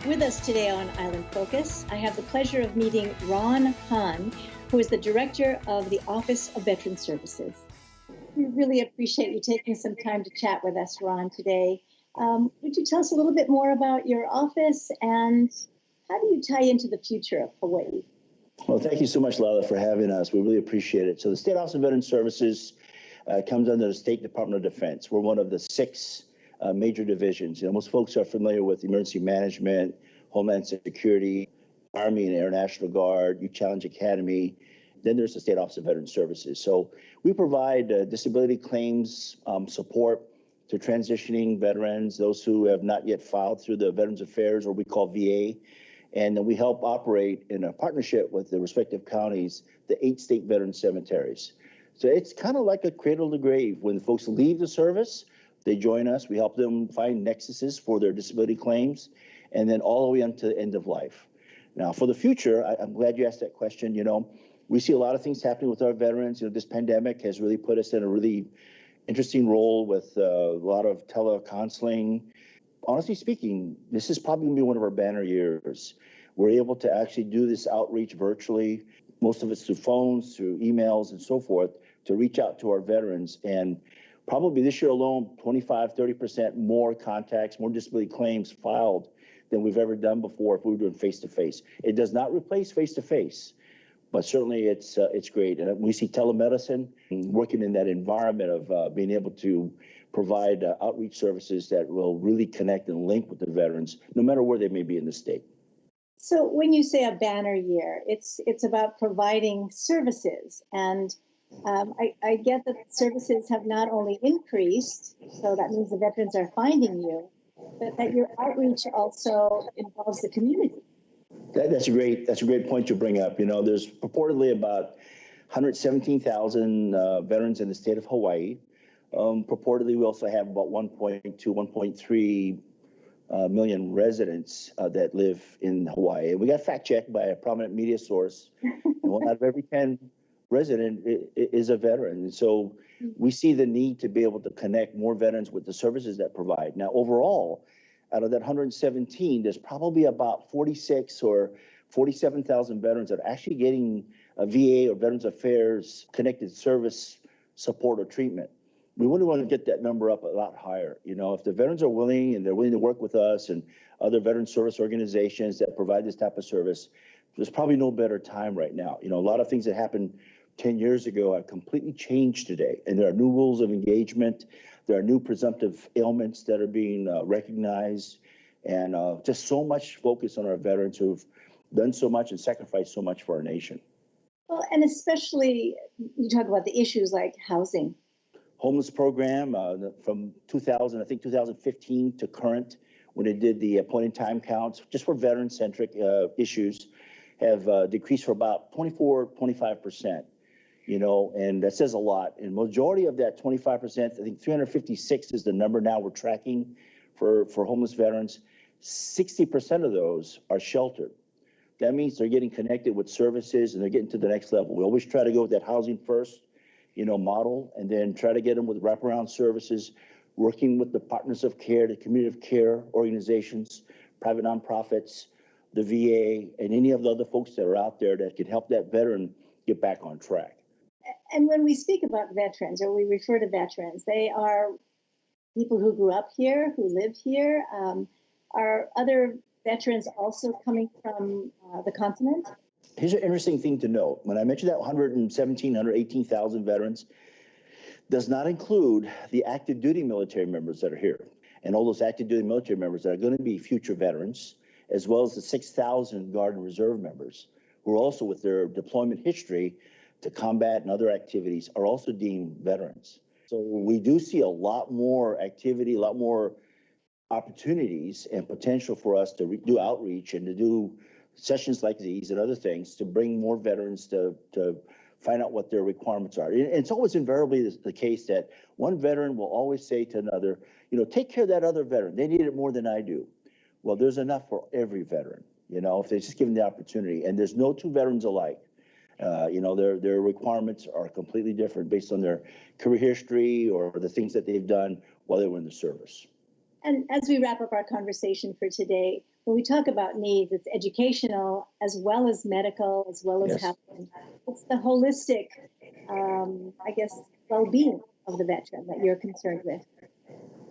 With us today on Island Focus, I have the pleasure of meeting Ron Hahn, who is the Director of the Office of Veteran Services. We really appreciate you taking some time to chat with us, Ron, today. Would you tell us a little bit more about your office and how do you tie into the future of Hawaii? Well, thank you so much, Lala, for having us. We really appreciate it. So the State Office of Veteran Services comes under the State Department of Defense. We're one of the six major divisions. You know, most folks are familiar with emergency management, Homeland Security, Army and Air National Guard, Youth Challenge Academy. Then there's the State Office of Veteran Services. So we provide disability claims support to transitioning veterans, those who have not yet filed through the Veterans Affairs, or we call VA. And then we help operate in a partnership with the respective counties, the 8 state veteran cemeteries. So it's kind of like a cradle to grave. When folks leave the service, they join us. We help them find nexuses for their disability claims, and then all the way until the end of life. Now, for the future, I'm glad you asked that question. You know, we see a lot of things happening with our veterans. You know, this pandemic has really put us in a really interesting role with a lot of telecounseling. Honestly speaking, this is probably going to be one of our banner years. We're able to actually do this outreach virtually. Most of it's through phones, through emails, and so forth, to reach out to our veterans. And probably this year alone, 25-30% more contacts, more disability claims filed than we've ever done before if we were doing face-to-face. It does not replace face-to-face, but certainly it's great. And we see telemedicine working in that environment of being able to provide outreach services that will really connect and link with the veterans, no matter where they may be in the state. So when you say a banner year, it's about providing services. And I get that services have not only increased, so that means the veterans are finding you, but that your outreach also involves the community. That's a great point you bring up. You know, there's purportedly about 117,000 veterans in the state of Hawaii. Purportedly, we also have about 1.3 million residents that live in Hawaii. We got fact checked by a prominent media source. And 1 out of every 10 resident is a veteran. And so we see the need to be able to connect more veterans with the services that provide. Now, overall, out of that 117, there's probably about 46 or 47,000 veterans that are actually getting a VA or Veterans Affairs connected service support or treatment. We really want to get that number up a lot higher. You know, if the veterans are willing and they're willing to work with us and other veteran service organizations that provide this type of service, there's probably no better time right now. You know, a lot of things that happened 10 years ago have completely changed today. And there are new rules of engagement. There are new presumptive ailments that are being recognized. And just so much focus on our veterans who've done so much and sacrificed so much for our nation. Well, and especially you talk about the issues like housing. Homeless program from 2015 to current, when they did the point-in-time counts, just for veteran-centric issues, have decreased for about 25%, you know, and that says a lot. And majority of that 25%, I think 356 is the number now we're tracking for homeless veterans. 60% of those are sheltered. That means they're getting connected with services and they're getting to the next level. We always try to go with that housing first, you know, model, and then try to get them with wraparound services, working with the partners of care, the community of care organizations, private nonprofits, the VA, and any of the other folks that are out there that can help that veteran get back on track. And when we speak about veterans, or we refer to veterans, they are people who grew up here, who live here. Are other veterans also coming from the continent? Here's an interesting thing to note. When I mentioned that 118,000 veterans, does not include the active duty military members that are here. And all those active duty military members that are going to be future veterans, as well as the 6,000 Guard and Reserve members, who are also with their deployment history to combat and other activities, are also deemed veterans. So we do see a lot more activity, a lot more opportunities and potential for us to do outreach and to do sessions like these and other things to bring more veterans to find out what their requirements are. And it's always invariably the case that one veteran will always say to another, you know, take care of that other veteran. They need it more than I do. Well, there's enough for every veteran, you know, if they just give them the opportunity. And there's no two veterans alike. You know, their requirements are completely different based on their career history or the things that they've done while they were in the service. And as we wrap up our conversation for today, when we talk about needs, it's educational as well as medical, as well as Yes. health. It's the holistic, I guess, well-being of the veteran that you're concerned with.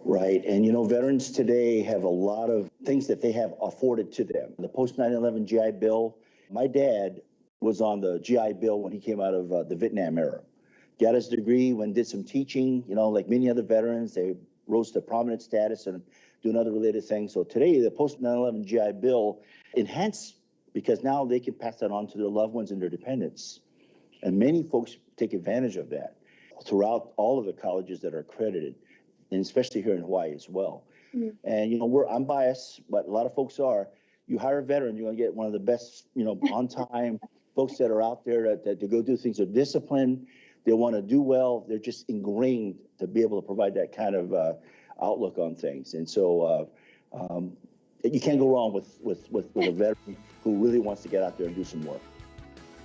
Right. And, veterans today have a lot of things that they have afforded to them. The post 9/11 GI Bill, my dad was on the GI Bill when he came out of the Vietnam era. Got his degree, did some teaching, like many other veterans. They rose to prominent status and doing other related things. So today, the post 9/11 GI Bill enhanced because now they can pass that on to their loved ones and their dependents. And many folks take advantage of that throughout all of the colleges that are accredited, and especially here in Hawaii as well. Mm. And, I'm biased, but a lot of folks are. You hire a veteran, you're going to get one of the best, on time folks that are out there that to go do things. They're disciplined. They want to do well. They're just ingrained to be able to provide that kind of outlook on things. And so you can't go wrong with a veteran who really wants to get out there and do some work.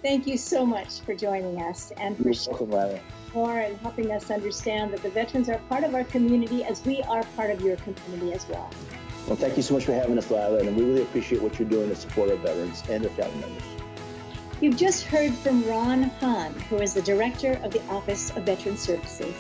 Thank you so much for joining us and for sharing more and helping us understand that the veterans are part of our community as we are part of your community as well. Well, thank you so much for having us, Lila, and we really appreciate what you're doing to support our veterans and their family members. You've just heard from Ron Hahn, who is the Director of the Office of Veteran Services.